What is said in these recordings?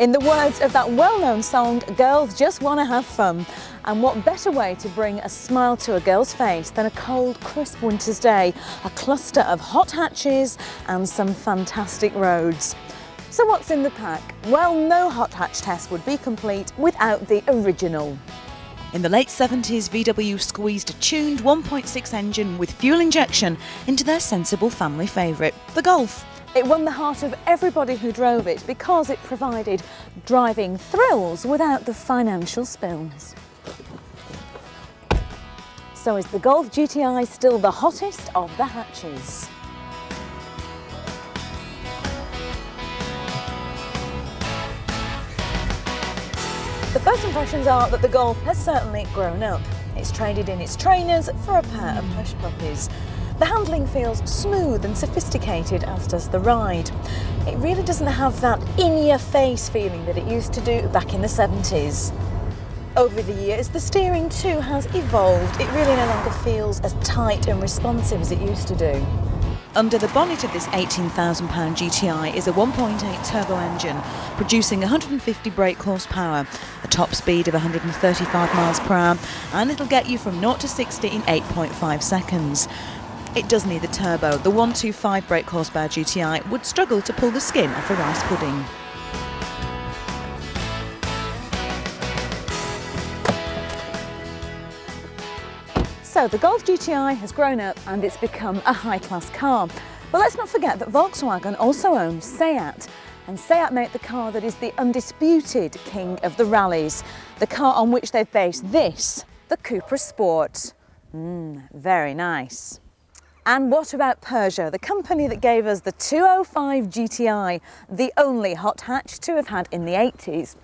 In the words of that well-known song, girls just want to have fun. And what better way to bring a smile to a girl's face than a cold, crisp winter's day, a cluster of hot hatches and some fantastic roads. So what's in the pack? Well, no hot hatch test would be complete without the original. In the late 70s, VW squeezed a tuned 1.6 engine with fuel injection into their sensible family favourite, the Golf. It won the heart of everybody who drove it because it provided driving thrills without the financial spills. So is the Golf GTI still the hottest of the hatches? The first impressions are that the Golf has certainly grown up. It's traded in its trainers for a pair of hush puppies. The handling feels smooth and sophisticated, as does the ride. It really doesn't have that in-your-face feeling that it used to do back in the 70s. Over the years, the steering too has evolved. It really no longer feels as tight and responsive as it used to do. Under the bonnet of this £18,000 GTI is a 1.8 turbo engine producing 150 brake horsepower, a top speed of 135 miles per hour, and it'll get you from 0 to 60 in 8.5 seconds. It does need the turbo. The 125 brake horsepower GTI would struggle to pull the skin off a rice pudding. So the Golf GTI has grown up and it's become a high-class car. But let's not forget that Volkswagen also owns Seat. And Seat make the car that is the undisputed king of the rallies. The car on which they've based this, the Cupra Sport. Very nice. And what about Peugeot, the company that gave us the 205 GTI, the only hot hatch to have had in the 80s?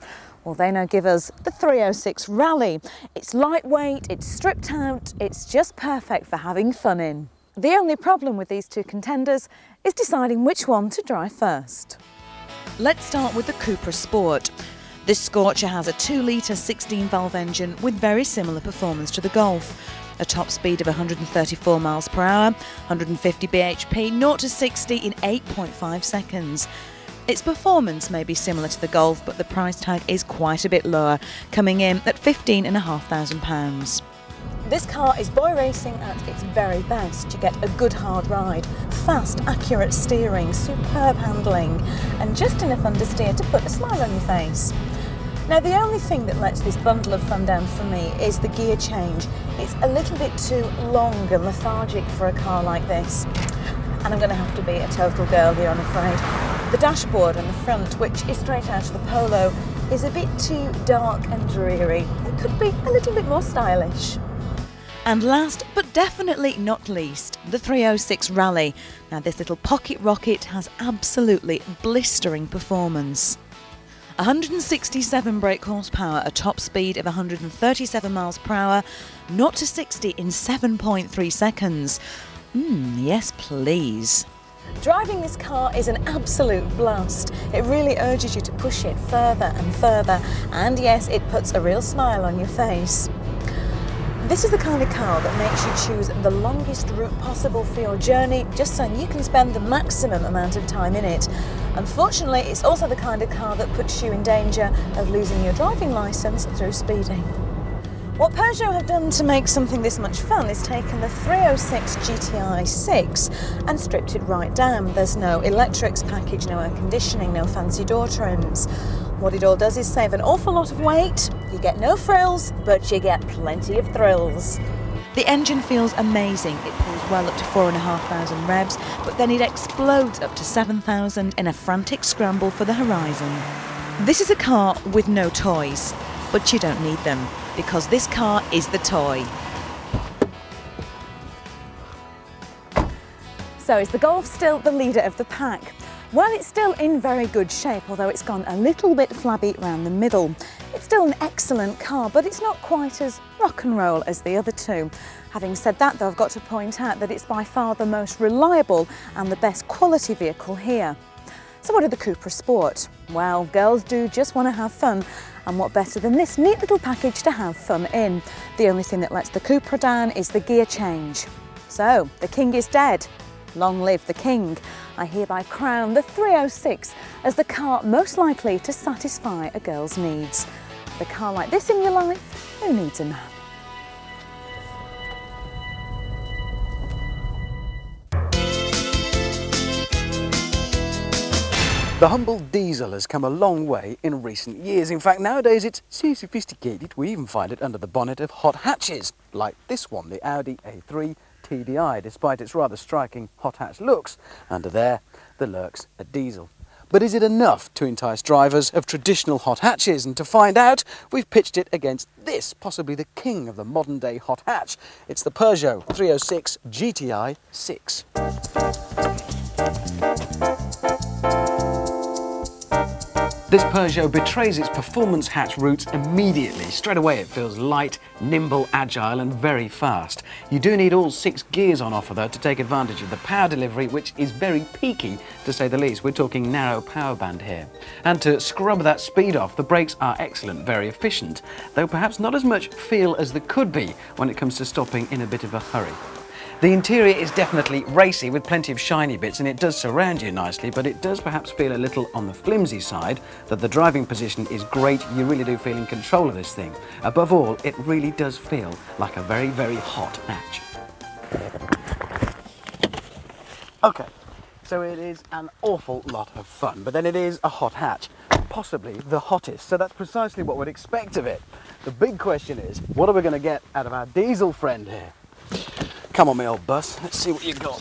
Well, they now give us the 306 Rally. It's lightweight, it's stripped out, it's just perfect for having fun in. The only problem with these two contenders is deciding which one to drive first. Let's start with the Cupra Sport. This scorcher has a 2-litre 16-valve engine with very similar performance to the Golf. A top speed of 134 miles per hour, 150 bhp, 0 to 60 in 8.5 seconds. Its performance may be similar to the Golf, but the price tag is quite a bit lower, coming in at £15,500. This car is boy racing at its very best. You get a good hard ride, fast, accurate steering, superb handling, and just enough understeer to put a smile on your face. Now, the only thing that lets this bundle of fun down for me is the gear change. It's a little bit too long and lethargic for a car like this. And I'm going to have to be a total girl here, I'm afraid. The dashboard on the front, which is straight out of the Polo, is a bit too dark and dreary. It could be a little bit more stylish. And last, but definitely not least, the 306 Rally. Now, this little pocket rocket has absolutely blistering performance. 167 brake horsepower, a top speed of 137 miles per hour, 0 to 60 in 7.3 seconds. Yes, please. Driving this car is an absolute blast. It really urges you to push it further and further, and yes, it puts a real smile on your face. This is the kind of car that makes you choose the longest route possible for your journey, just so you can spend the maximum amount of time in it. Unfortunately, it's also the kind of car that puts you in danger of losing your driving licence through speeding. What Peugeot have done to make something this much fun is taken the 306 GTI 6 and stripped it right down. There's no electrics package, no air conditioning, no fancy door trims. What it all does is save an awful lot of weight. You get no frills, but you get plenty of thrills. The engine feels amazing. It pulls well up to 4,500 revs, but then it explodes up to 7,000 in a frantic scramble for the horizon. This is a car with no toys, but you don't need them, because this car is the toy. So is the Golf still the leader of the pack? Well, it's still in very good shape, although it's gone a little bit flabby around the middle. It's still an excellent car, but it's not quite as rock and roll as the other two. Having said that, though, I've got to point out that it's by far the most reliable and the best quality vehicle here. So what are the Cupra Sport? Well, girls do just want to have fun, and what better than this neat little package to have fun in? The only thing that lets the Cupra down is the gear change. So, the king is dead. long live the king. I hereby crown the 306 as the car most likely to satisfy a girl's needs. With a car like this in your life, who needs a man? The humble diesel has come a long way in recent years. In fact, nowadays it's so sophisticated we even find it under the bonnet of hot hatches, like this one, the Audi A3 TDI. Despite its rather striking hot hatch looks, under there lurks a diesel. But is it enough to entice drivers of traditional hot hatches? And to find out, we've pitched it against this, possibly the king of the modern day hot hatch. It's the Peugeot 306 GTI 6. This Peugeot betrays its performance hatch roots immediately. Straight away it feels light, nimble, agile and very fast. You do need all 6 gears on offer though to take advantage of the power delivery, which is very peaky to say the least. We're talking narrow power band here. And to scrub that speed off, the brakes are excellent, very efficient, though perhaps not as much feel as there could be when it comes to stopping in a bit of a hurry. The interior is definitely racy with plenty of shiny bits, and it does surround you nicely, but it does perhaps feel a little on the flimsy side. That the driving position is great, you really do feel in control of this thing. Above all, it really does feel like a very, very hot hatch. Okay, so it is an awful lot of fun, but then it is a hot hatch, possibly the hottest, so that's precisely what we'd expect of it. The big question is, what are we going to get out of our diesel friend here? Come on, my old bus, let's see what you got.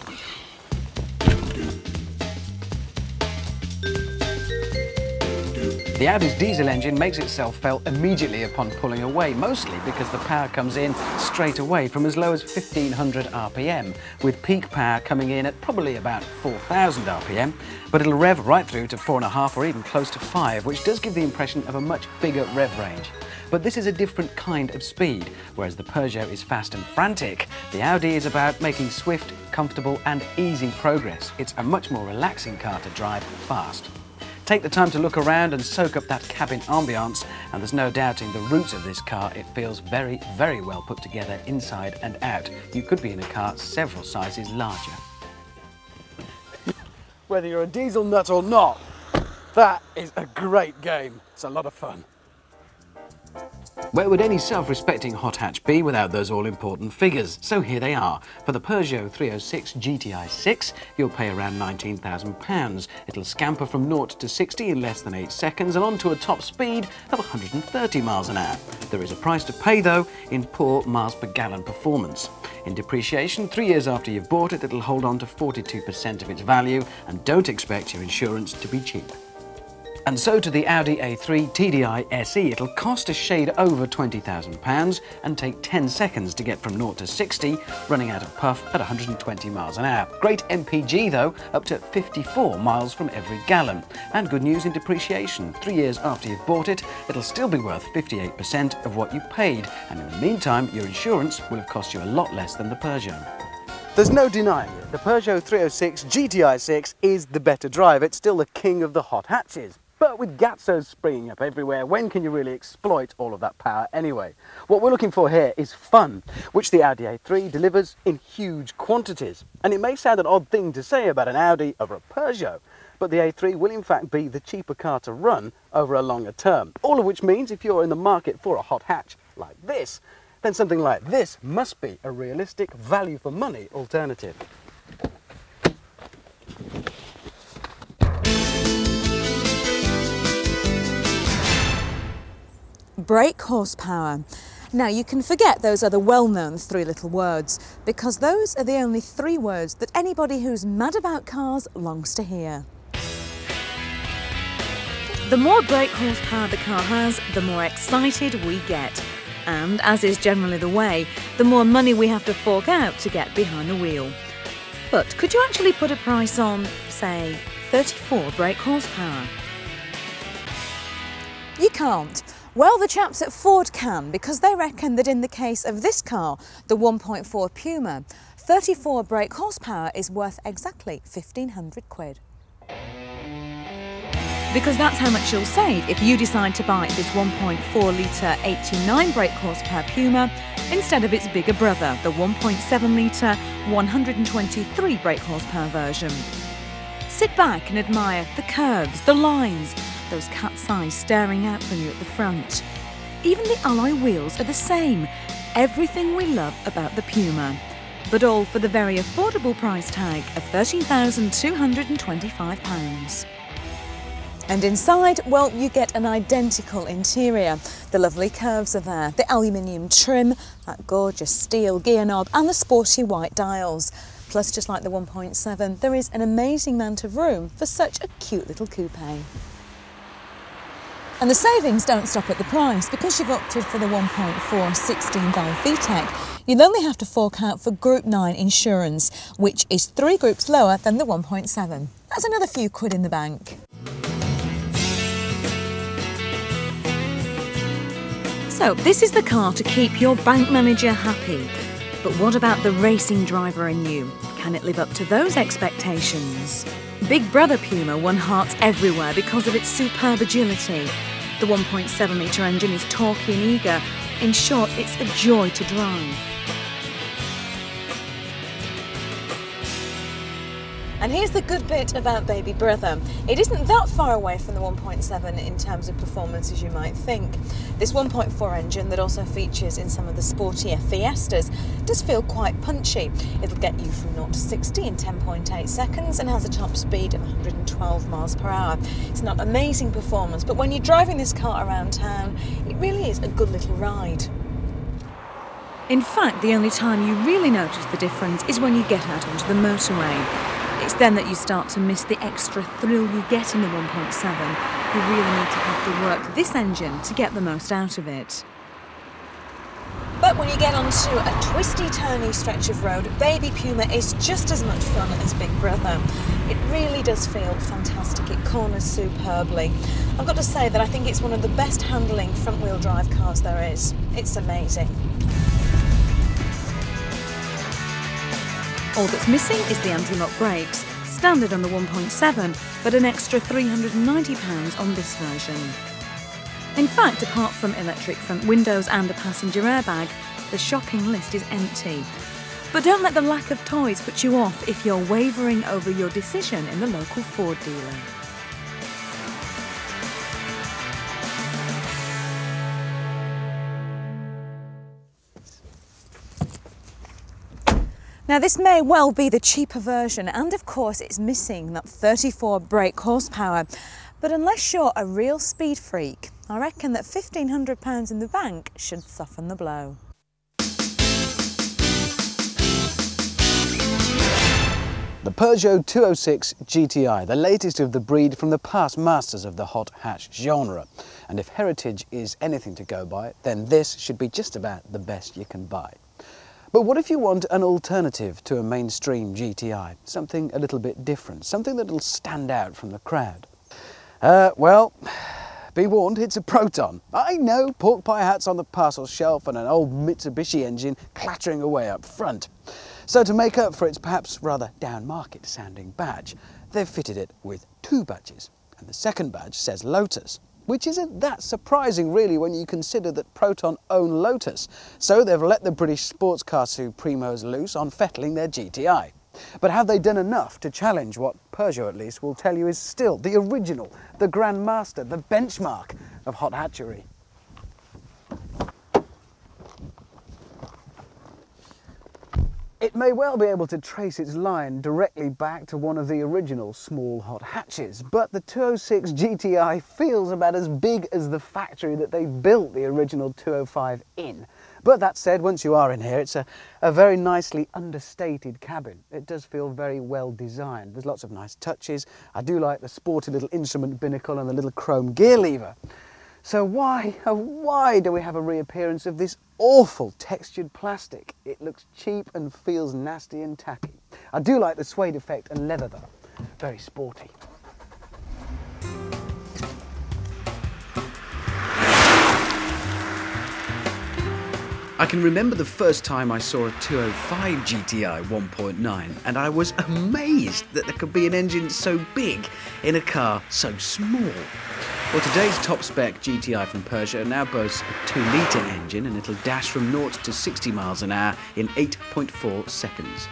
The Audi's diesel engine makes itself felt immediately upon pulling away, mostly because the power comes in straight away from as low as 1500 RPM, with peak power coming in at probably about 4000 RPM, but it'll rev right through to 4.5 or even close to 5, which does give the impression of a much bigger rev range. But this is a different kind of speed. Whereas the Peugeot is fast and frantic, the Audi is about making swift, comfortable and easy progress. It's a much more relaxing car to drive fast. Take the time to look around and soak up that cabin ambiance, and there's no doubting the roots of this car. It feels very, very well put together inside and out. You could be in a car several sizes larger. Whether you're a diesel nut or not, that is a great game. It's a lot of fun. Where would any self-respecting hot hatch be without those all-important figures? So here they are. For the Peugeot 306 GTI 6, you'll pay around £19,000. It'll scamper from 0 to 60 in less than 8 seconds and onto a top speed of 130 miles an hour. There is a price to pay though in poor miles per gallon performance. In depreciation, 3 years after you've bought it, it'll hold on to 42% of its value, and don't expect your insurance to be cheap. And so to the Audi A3 TDI SE, it'll cost a shade over £20,000 and take 10 seconds to get from 0 to 60, running out of puff at 120 miles an hour. Great MPG though, up to 54 miles from every gallon. And good news in depreciation, 3 years after you've bought it, it'll still be worth 58% of what you paid, and in the meantime your insurance will have cost you a lot less than the Peugeot. There's no denying it, the Peugeot 306 GTI 6 is the better drive. It's still the king of the hot hatches. But with Gazzos springing up everywhere, when can you really exploit all of that power anyway? What we're looking for here is fun, which the Audi A3 delivers in huge quantities. And it may sound an odd thing to say about an Audi over a Peugeot, but the A3 will in fact be the cheaper car to run over a longer term. All of which means if you're in the market for a hot hatch like this, then something like this must be a realistic value for money alternative. Brake horsepower. Now you can forget those other well-known 3 little words, because those are the only 3 words that anybody who's mad about cars longs to hear. The more brake horsepower the car has, the more excited we get. And, as is generally the way, the more money we have to fork out to get behind the wheel. But could you actually put a price on, say, 34 brake horsepower? You can't. Well, the chaps at Ford can, because they reckon that in the case of this car, the 1.4 Puma, 34 brake horsepower is worth exactly 1,500 quid. Because that's how much you'll save if you decide to buy this 1.4 litre 89 brake horsepower Puma instead of its bigger brother, the 1.7-litre, 123 brake horsepower version. Sit back and admire the curves, the lines, those cat's eyes staring out from you at the front. Even the alloy wheels are the same. Everything we love about the Puma. But all for the very affordable price tag of £13,225. And inside, well, you get an identical interior. The lovely curves are there, the aluminium trim, that gorgeous steel gear knob and the sporty white dials. Plus, just like the 1.7, there is an amazing amount of room for such a cute little coupe. And the savings don't stop at the price. Because you've opted for the 1.4 16-valve VTEC, you'll only have to fork out for Group 9 insurance, which is 3 groups lower than the 1.7. That's another few quid in the bank. So this is the car to keep your bank manager happy. But what about the racing driver in you? Can it live up to those expectations? Big Brother Puma won hearts everywhere because of its superb agility. The 1.7-litre engine is torquey and eager. In short, it's a joy to drive. And here's the good bit about Baby Brother. It isn't that far away from the 1.7 in terms of performance as you might think. This 1.4 engine that also features in some of the sportier Fiestas does feel quite punchy. It'll get you from 0 to 60 in 10.8 seconds and has a top speed of 112 miles per hour. It's not amazing performance, but when you're driving this car around town, it really is a good little ride. In fact, the only time you really notice the difference is when you get out onto the motorway. It's then that you start to miss the extra thrill you get in the 1.7. You really need to have to work this engine to get the most out of it. But when you get onto a twisty, turny stretch of road, Baby Puma is just as much fun as Big Brother. It really does feel fantastic. It corners superbly. I've got to say that I think it's one of the best handling front-wheel drive cars there is. It's amazing. All that's missing is the anti-lock brakes, standard on the 1.7, but an extra £390 on this version. In fact, apart from electric front windows and a passenger airbag, the shopping list is empty. But don't let the lack of toys put you off if you're wavering over your decision in the local Ford dealer. Now this may well be the cheaper version, and of course it's missing that 34 brake horsepower. But unless you're a real speed freak, I reckon that £1,500 in the bank should soften the blow. The Peugeot 206 GTI, the latest of the breed from the past masters of the hot hatch genre. And if heritage is anything to go by, then this should be just about the best you can buy. But what if you want an alternative to a mainstream GTI? Something a little bit different, something that'll stand out from the crowd. Well, be warned, it's a Proton. I know, pork pie hats on the parcel shelf and an old Mitsubishi engine clattering away up front. So to make up for its perhaps rather down-market sounding badge, they've fitted it with 2 badges. And the second badge says Lotus, which isn't that surprising really when you consider that Proton own Lotus. So they've let the British sports car supremos loose on fettling their GTI. But have they done enough to challenge what Peugeot at least will tell you is still the original, the grandmaster, the benchmark of hot hatchery? It may well be able to trace its line directly back to one of the original small hot hatches, but the 206 GTI feels about as big as the factory that they built the original 205 in. But that said, once you are in here, it's a very nicely understated cabin. It does feel very well designed. There's lots of nice touches. I do like the sporty little instrument binnacle and the little chrome gear lever. So why, oh why do we have a reappearance of this awful textured plastic? It looks cheap and feels nasty and tacky. I do like the suede effect and leather though, very sporty. I can remember the first time I saw a 205 GTI 1.9 and I was amazed that there could be an engine so big in a car so small. Well, today's top spec GTI from Peugeot now boasts a 2-litre engine and it'll dash from 0 to 60 miles an hour in 8.4 seconds.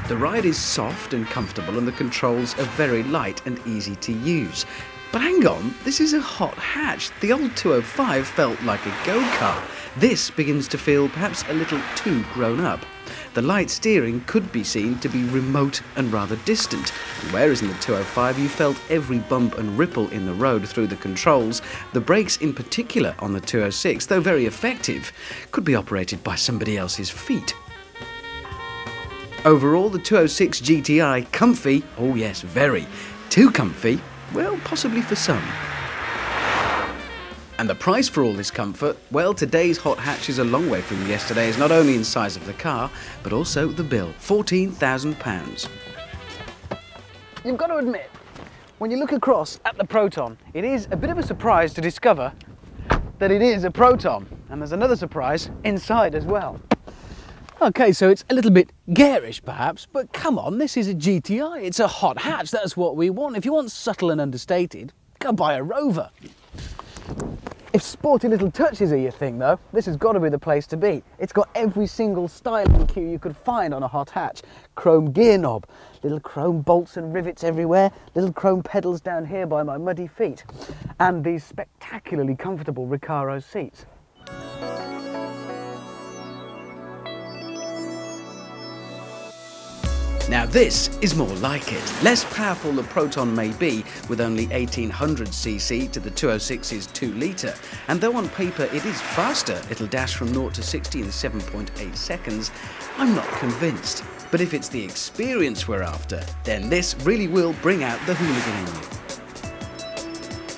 The ride is soft and comfortable and the controls are very light and easy to use. But hang on, this is a hot hatch. The old 205 felt like a go-kart. This begins to feel perhaps a little too grown up. The light steering could be seen to be remote and rather distant, whereas in the 205 you felt every bump and ripple in the road through the controls. The brakes in particular on the 206, though very effective, could be operated by somebody else's feet. Overall, the 206 GTI, comfy, oh yes, very. Too comfy, well, possibly for some. And the price for all this comfort? Well, today's hot hatch is a long way from yesterday's, not only in size of the car, but also the bill, £14,000. You've got to admit, when you look across at the Proton, it is a bit of a surprise to discover that it is a Proton. And there's another surprise inside as well. Okay, so it's a little bit garish perhaps, but come on, this is a GTI. It's a hot hatch, that's what we want. If you want subtle and understated, go buy a Rover. If sporty little touches are your thing though, this has got to be the place to be. It's got every single styling cue you could find on a hot hatch. Chrome gear knob, little chrome bolts and rivets everywhere, little chrome pedals down here by my muddy feet, and these spectacularly comfortable Recaro seats. Now this is more like it. Less powerful the Proton may be, with only 1800cc to the 206's 2-litre, and though on paper it is faster, it'll dash from 0 to 60 in 7.8 seconds, I'm not convinced. But if it's the experience we're after, then this really will bring out the hooligan in you.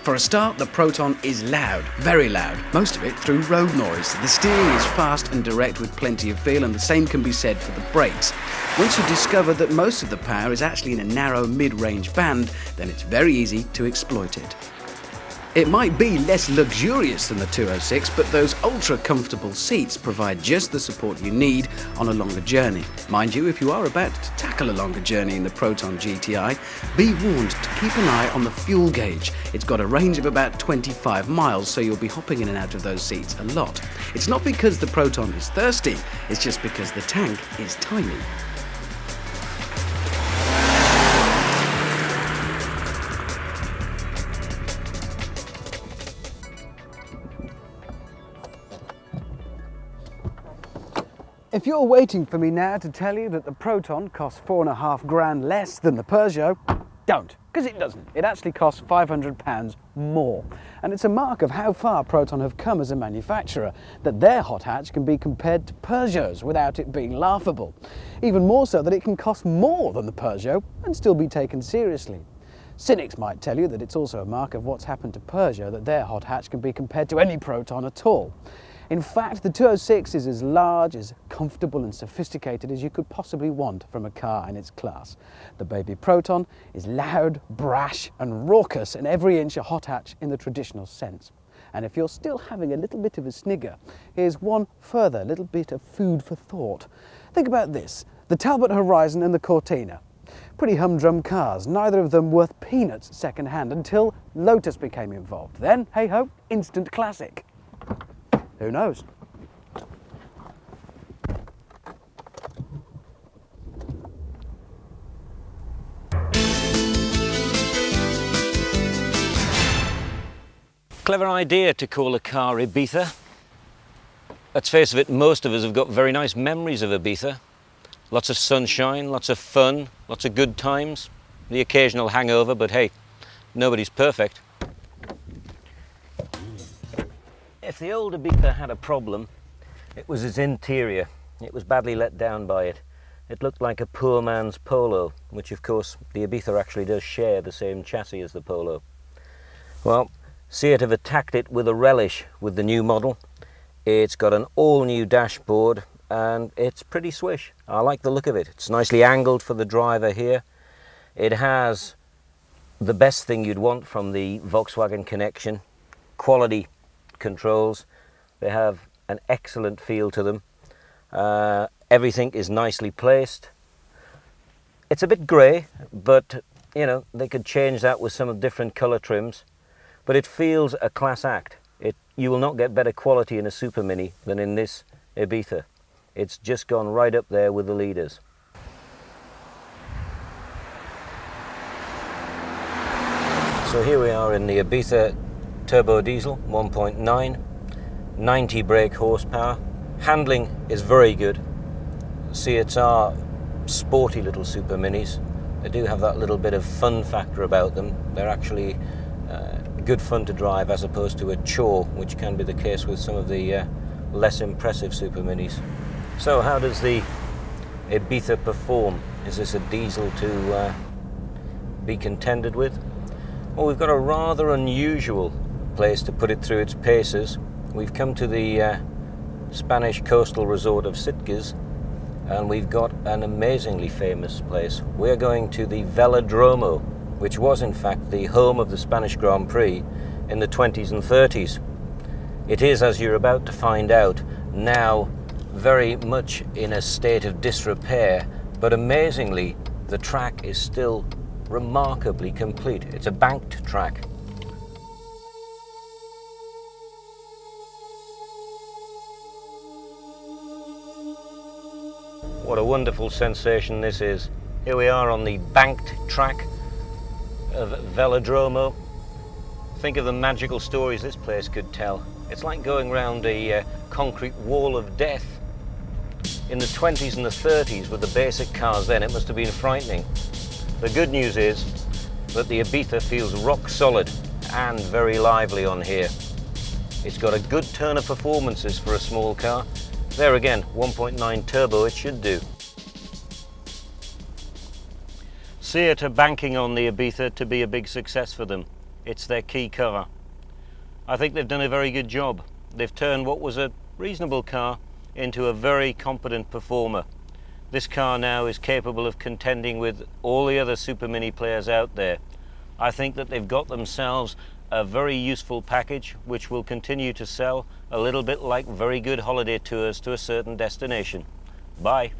For a start, the Proton is loud, very loud, most of it through road noise. The steering is fast and direct with plenty of feel, and the same can be said for the brakes. Once you discover that most of the power is actually in a narrow mid-range band, then it's very easy to exploit it. It might be less luxurious than the 206, but those ultra-comfortable seats provide just the support you need on a longer journey. Mind you, if you are about to tackle a longer journey in the Proton GTI, be warned to keep an eye on the fuel gauge. It's got a range of about 25 miles, so you'll be hopping in and out of those seats a lot. It's not because the Proton is thirsty, it's just because the tank is tiny. If you're waiting for me now to tell you that the Proton costs £4.5 grand less than the Peugeot, don't, because it doesn't. It actually costs £500 more. And it's a mark of how far Proton have come as a manufacturer, that their hot hatch can be compared to Peugeot's without it being laughable. Even more so that it can cost more than the Peugeot and still be taken seriously. Cynics might tell you that it's also a mark of what's happened to Peugeot, that their hot hatch can be compared to any Proton at all. In fact, the 206 is as large, as comfortable and sophisticated as you could possibly want from a car in its class. The baby Proton is loud, brash and raucous, and every inch a hot hatch in the traditional sense. And if you're still having a little bit of a snigger, here's one further little bit of food for thought. Think about this, the Talbot Horizon and the Cortina. Pretty humdrum cars, neither of them worth peanuts second hand until Lotus became involved. Then, hey-ho, instant classic. Who knows? Clever idea to call a car Ibiza. Let's face it, most of us have got very nice memories of Ibiza. Lots of sunshine, lots of fun, lots of good times, the occasional hangover, but hey, nobody's perfect. If the old Ibiza had a problem, it was its interior. It was badly let down by it. It looked like a poor man's Polo, which of course the Ibiza actually does share the same chassis as the Polo. Well, Seat have attacked it with a relish with the new model. It's got an all-new dashboard and it's pretty swish. I like the look of it. It's nicely angled for the driver here. It has the best thing you'd want from the Volkswagen connection, quality controls, They have an excellent feel to them. Everything is nicely placed. It's a bit grey, but you know, they could change that with some different colour trims. But it feels a class act. You will not get better quality in a Super Mini than in this Ibiza. It's just gone right up there with the leaders. So here we are in the Ibiza turbo diesel 1.9, 90 brake horsepower. Handling is very good. Seats are sporty little Super Minis. They do have that little bit of fun factor about them. They're actually good fun to drive as opposed to a chore, which can be the case with some of the less impressive Super Minis. So how does the Ibiza perform? Is this a diesel to be contended with? Well, we've got a rather unusual place to put it through its paces. We've come to the Spanish coastal resort of Sitges, and we've got an amazingly famous place. We're going to the Velodromo, which was in fact the home of the Spanish Grand Prix in the 20s and 30s. It is, as you're about to find out, now very much in a state of disrepair, but amazingly the track is still remarkably complete. It's a banked track. What a wonderful sensation this is. Here we are on the banked track of Velodromo. Think of the magical stories this place could tell. It's like going round a concrete wall of death. In the 20s and the 30s with the basic cars then, it must have been frightening. The good news is that the Ibiza feels rock solid and very lively on here. It's got a good turn of performances for a small car. There again, 1.9 turbo it should do. Seat are banking on the Ibiza to be a big success for them. It's their key car. I think they've done a very good job. They've turned what was a reasonable car into a very competent performer. This car now is capable of contending with all the other Super Mini players out there. I think that they've got themselves a very useful package which will continue to sell a little bit like very good holiday tours to a certain destination. Bye.